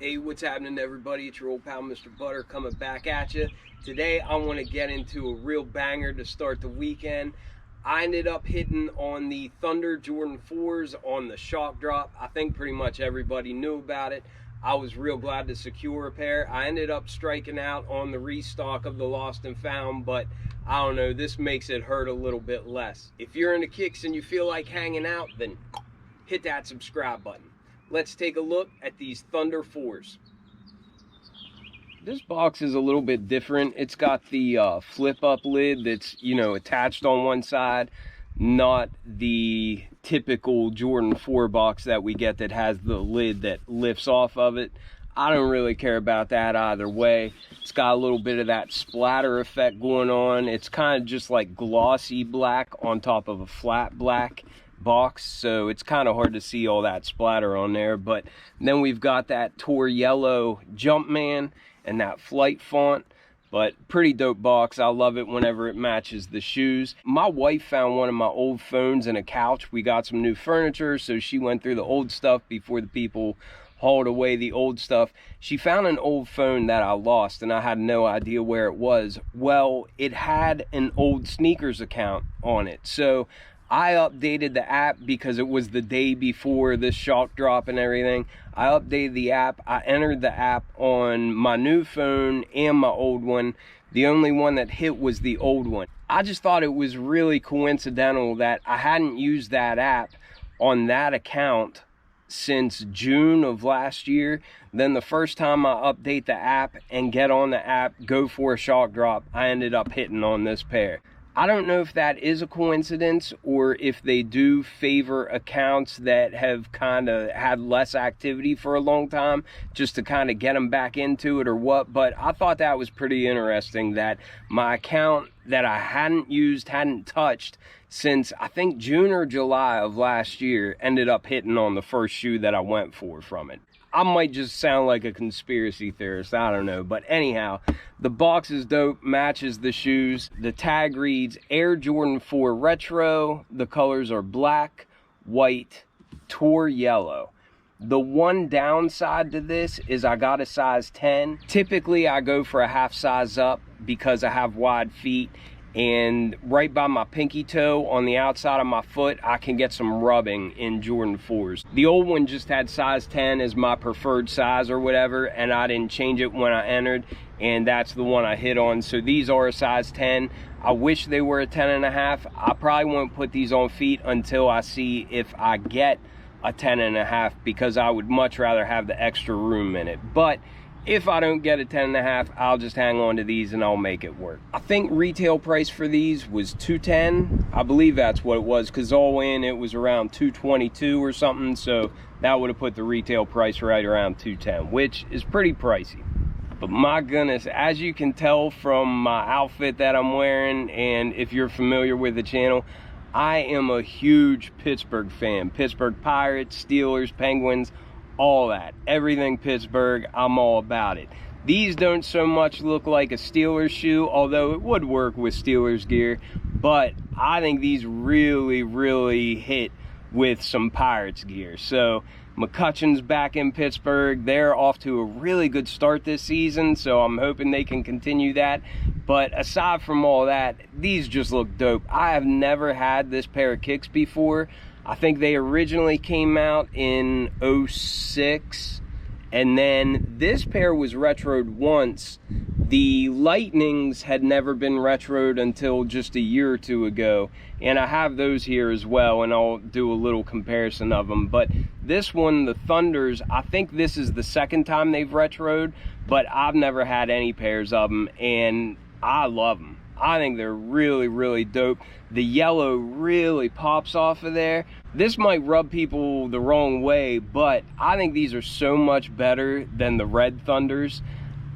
Hey, what's happening, everybody? It's your old pal Mr. Butter coming back at you. Today I want to get into a real banger to start the weekend. I ended up hitting on the Thunder Jordan 4s on the shock drop. I think pretty much everybody knew about it. I was real glad to secure a pair. I ended up striking out on the restock of the Lost and Found, but I don't know, this makes it hurt a little bit less. If you're into kicks and you feel like hanging out, then hit that subscribe button. Let's take a look at these Thunder 4s. This box is a little bit different. It's got the flip up lid that's, attached on one side, not the typical Jordan 4 box that we get that has the lid that lifts off of it. I don't really care about that either way. It's got a little bit of that splatter effect going on. It's kind of just like glossy black on top of a flat black box, so it's kind of hard to see all that splatter on there. But then we've got that Tour Yellow Jumpman and that Flight font. But pretty dope box. I love it whenever it matches the shoes. My wife found one of my old phones in a couch. We got some new furniture, so she went through the old stuff before the people hauled away the old stuff. She found an old phone that I lost, and I had no idea where it was. Well, it had an old sneakers account on it, so I updated the app because it was the day before this shock drop and everything. I updated the app. I entered the app on my new phone and my old one. The only one that hit was the old one. I just thought it was really coincidental that I hadn't used that app on that account since June of last year. Then the first time I update the app and get on the app, go for a shock drop, I ended up hitting on this pair. I don't know if that is a coincidence or if they do favor accounts that have kind of had less activity for a long time just to kind of get them back into it or what, but I thought that was pretty interesting that my account that I hadn't used, hadn't touched since I think June or July of last year ended up hitting on the first shoe that I went for from it. I might just sound like a conspiracy theorist, I don't know. But anyhow, the box is dope, matches the shoes. The tag reads Air Jordan 4 Retro. The colors are black, white, Tour Yellow. The one downside to this is I got a size 10. Typically, I go for a half size up because I have wide feet. And right by my pinky toe on the outside of my foot, I can get some rubbing in Jordan 4s. The old one just had size 10 as my preferred size or whatever, and I didn't change it when I entered, and that's the one I hit on. So these are a size 10. I wish they were a 10.5. I probably won't put these on feet until I see if I get a 10.5 because I would much rather have the extra room in it. But if I don't get a 10.5, I'll just hang on to these and I'll make it work. I think retail price for these was $210. I believe that's what it was, because all in it was around $222 or something. So that would have put the retail price right around $210, which is pretty pricey. But my goodness, as you can tell from my outfit that I'm wearing, and if you're familiar with the channel, I am a huge Pittsburgh fan. Pittsburgh Pirates, Steelers, Penguins, all that. Everything Pittsburgh, I'm all about it. These don't so much look like a Steelers shoe, although it would work with Steelers gear, but I think these really hit with some Pirates gear. So McCutcheon's back in Pittsburgh. They're off to a really good start this season, so I'm hoping they can continue that. But aside from all that, these just look dope. I have never had this pair of kicks before. I think they originally came out in 06, and then this pair was retroed once. The Lightnings had never been retroed until just a year or two ago, and I have those here as well, and I'll do a little comparison of them. But this one, the Thunders, I think this is the second time they've retroed, but I've never had any pairs of them, and I love them. I think they're really dope. The yellow really pops off of there. This might rub people the wrong way, but I think these are so much better than the Red Thunders.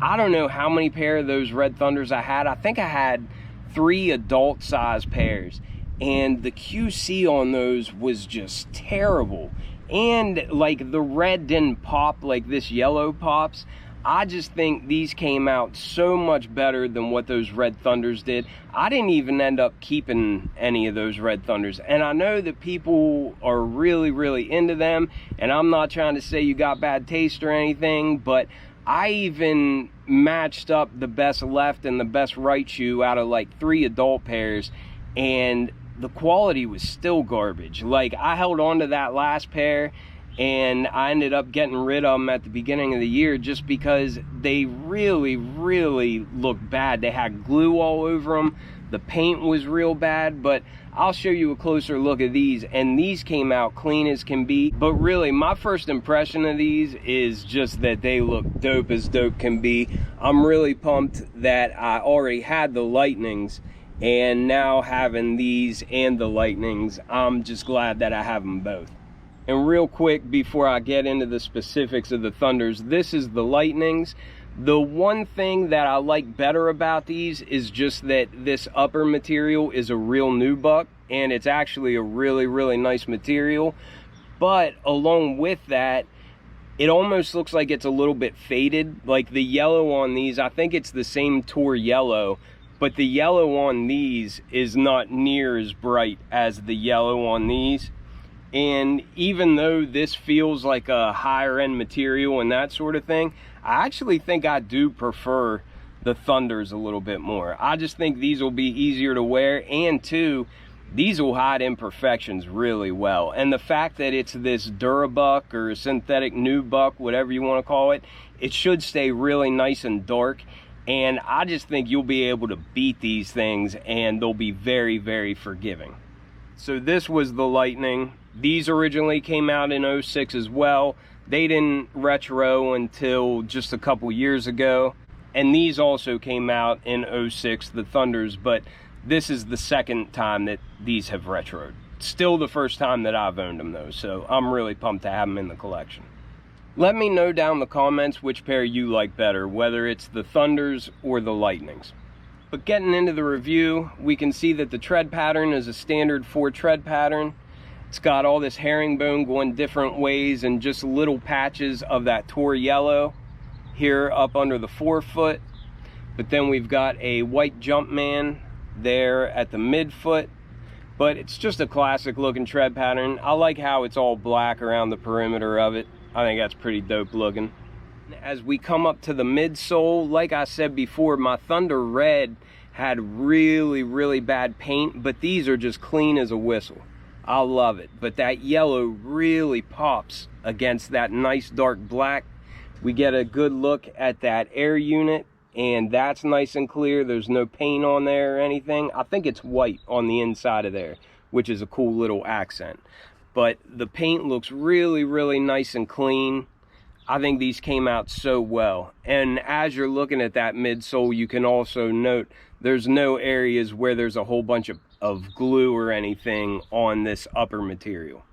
I don't know how many pair of those Red Thunders I had. I think I had 3 adult size pairs, and the QC on those was just terrible. And like the red didn't pop like this yellow pops. I just think these came out so much better than what those Red Thunders did. I didn't even end up keeping any of those Red Thunders. And I know that people are really, really into them. And I'm not trying to say you got bad taste or anything, but I even matched up the best left and the best right shoe out of like 3 adult pairs. And the quality was still garbage. Like, I held on to that last pair and I ended up getting rid of them at the beginning of the year just because they really, really looked bad. They had glue all over them. The paint was real bad, but I'll show you a closer look at these, and these came out clean as can be. But really, my first impression of these is just that they look dope as dope can be. I'm really pumped that I already had the Lightnings, and now having these and the Lightnings, I'm just glad that I have them both. And real quick, before I get into the specifics of the Thunders, this is the Lightnings. The one thing that I like better about these is just that this upper material is a real nubuck, and it's actually a really, really nice material. But along with that, it almost looks like it's a little bit faded. Like the yellow on these, I think it's the same Tour yellow, but the yellow on these is not near as bright as the yellow on these. And even though this feels like a higher end material and that sort of thing, I actually think I do prefer the Thunders a little bit more. I just think these will be easier to wear, and two, these will hide imperfections really well. And the fact that it's this Durabuck or synthetic nubuck, whatever you want to call it, it should stay really nice and dark. And I just think you'll be able to beat these things and they'll be very, very forgiving. So this was the Lightning. These originally came out in 06 as well. They didn't retro until just a couple years ago. And these also came out in 06, the Thunders, but this is the second time that these have retroed. Still the first time that I've owned them though, so I'm really pumped to have them in the collection. Let me know down in the comments which pair you like better, whether it's the Thunders or the Lightnings. But getting into the review, we can see that the tread pattern is a standard 4 tread pattern. It's got all this herringbone going different ways and just little patches of that Tour yellow here up under the forefoot. But then we've got a white Jumpman there at the midfoot. But it's just a classic looking tread pattern. I like how it's all black around the perimeter of it. I think that's pretty dope looking. As we come up to the midsole, like I said before, my Thunder Red had really, really bad paint, but these are just clean as a whistle. I love it. But that yellow really pops against that nice dark black. We get a good look at that air unit, and that's nice and clear. There's no paint on there or anything. I think it's white on the inside of there, which is a cool little accent. But the paint looks really, really nice and clean. I think these came out so well. And as you're looking at that midsole, you can also note there's no areas where there's a whole bunch of glue or anything on this upper material.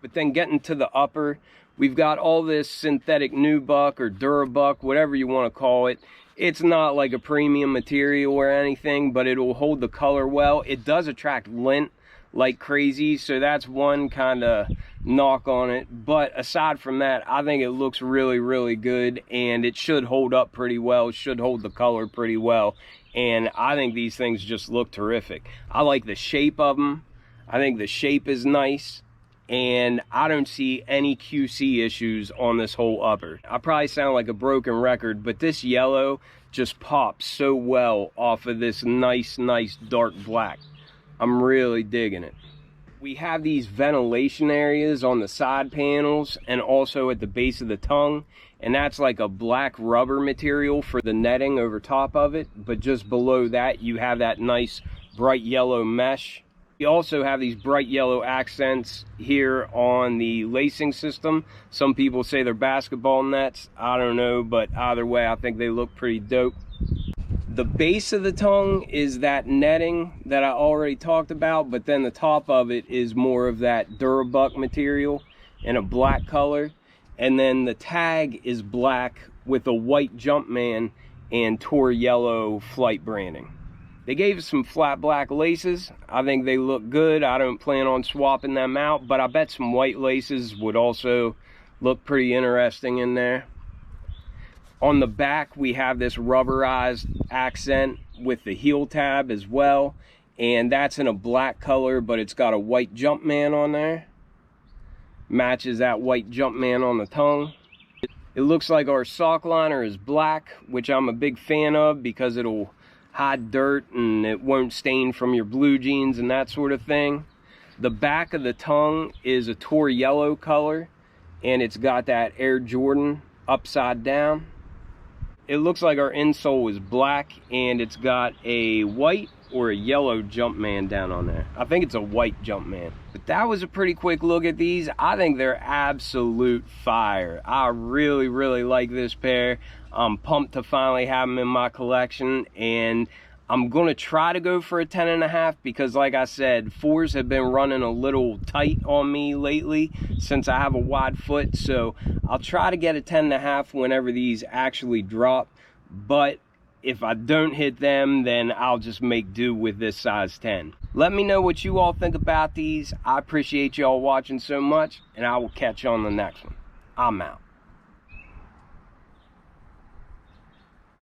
But then getting to the upper, we've got all this synthetic nubuck or Durabuck, whatever you want to call it. It's not like a premium material or anything, but it'll hold the color well. It does attract lint like crazy, so that's one kind of knock on it. But aside from that, I think it looks really, really good, and it should hold up pretty well. It should hold the color pretty well, and I think these things just look terrific. I like the shape of them. I think the shape is nice, and I don't see any QC issues on this whole upper. I probably sound like a broken record, but this yellow just pops so well off of this nice dark black. I'm really digging it. We have these ventilation areas on the side panels and also at the base of the tongue, and that's like a black rubber material for the netting over top of it, but just below that you have that nice bright yellow mesh. You also have these bright yellow accents here on the lacing system. Some people say they're basketball nets. I don't know, but either way I think they look pretty dope. The base of the tongue is that netting that I already talked about, but then the top of it is more of that Durabuck material in a black color. And then the tag is black with a white Jumpman and Tour yellow flight branding. They gave us some flat black laces. I think they look good. I don't plan on swapping them out, but I bet some white laces would also look pretty interesting in there. On the back, we have this rubberized accent with the heel tab as well. And that's in a black color, but it's got a white Jumpman on there. Matches that white Jumpman on the tongue. It looks like our sock liner is black, which I'm a big fan of because it'll hide dirt and it won't stain from your blue jeans and that sort of thing. The back of the tongue is a Tour yellow color, and it's got that Air Jordan upside down. It looks like our insole is black, and it's got a white or a yellow Jumpman down on there. I think it's a white Jumpman. But that was a pretty quick look at these. I think they're absolute fire. I really, really like this pair. I'm pumped to finally have them in my collection, and I'm gonna try to go for a 10.5 because, like I said, 4s have been running a little tight on me lately since I have a wide foot. So I'll try to get a 10.5 whenever these actually drop. But if I don't hit them, then I'll just make do with this size 10. Let me know what you all think about these. I appreciate y'all watching so much, and I will catch you on the next one. I'm out.